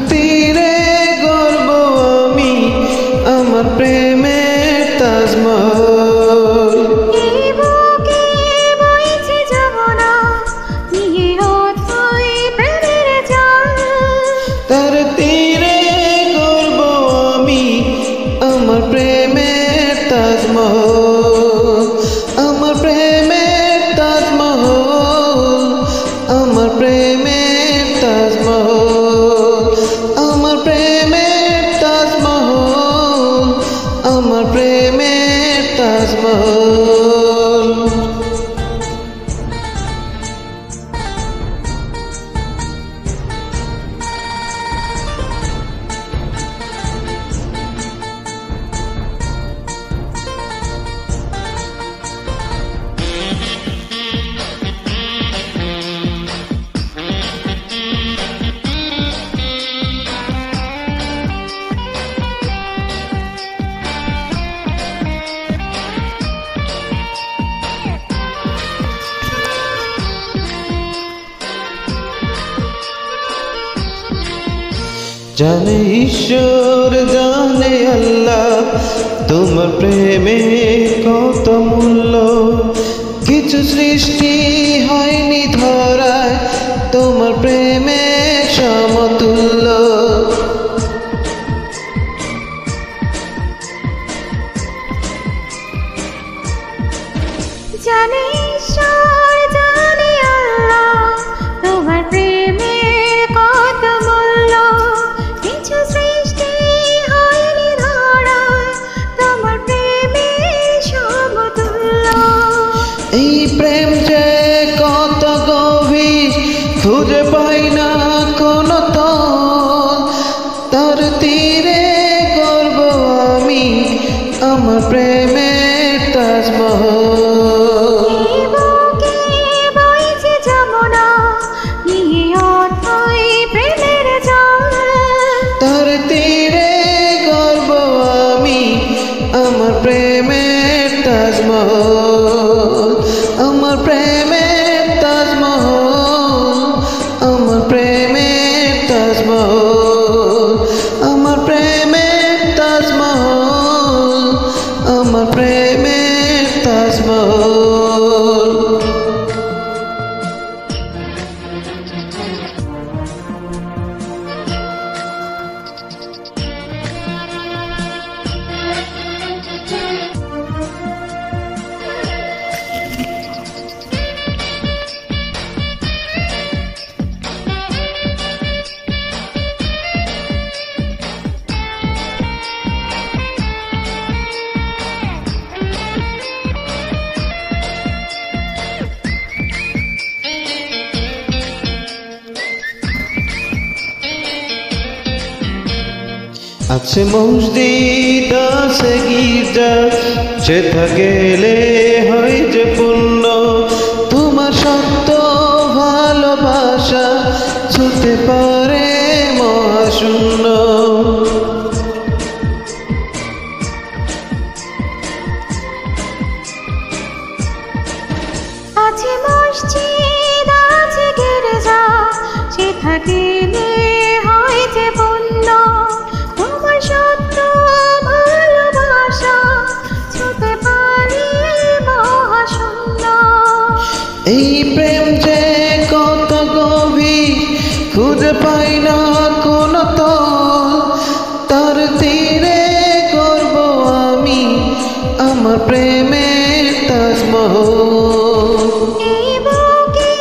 তীরে গর্ব আমি আমার প্রেমের তাজমহল, তার তীরে গর্ব আমি আমার প্রেমের তাজমহল, আমার প্রেমের তাজমহল, আমার প্রেমের তাজমহল, আমার প্রেমের তাজমহল, আমার প্রেমের তাজমহল। জানে ঈশ্বর জানে আল্লাহ তোমার প্রেমে কত মূল্য, কিছু সৃষ্টি হয়নি ধরায় তোমার প্রেমে সমতুল্য। জানে ঈশ্বর জানে আল্লাহ তোমার প্রেমে কত মূল্য, কিছু সৃষ্টি হয়নি ধরায় তোমার প্রেমে সমতুল্য। এই প্রেম যে কত গভীর খুঁজে পাই না কোনো তল, তার তীরে গর্ব আমি আমার প্রেমের তাজমহল। তার তীরে গর্ব আমি আমার প্রেমের তাজমহল, আমার প্রেমের তাজমহল, আমার প্রেমের তাজমহল, আমার প্রেমের তাজমহল, আমার প্রেমের তাজমহল। আছে মসজিদ আছে গির্জা, সেথা গেলে হয় যে পুণ্য, তোমার সত্য ভালোবাসা ছুতে পারে মহাশূন্য। আছে মসজিদ আছে গির্জা, সেথা গেলে হয় যে পুণ্য, তোমার সত্য ভালোবাসা ছুতে পারে মহাশূন্য। এই প্রেম যে কত গভীর খুঁজে পাই না কোনো তল, তার তীরে করব আমি আমার প্রেমের তাজমহল। এই বুকে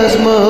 আসমান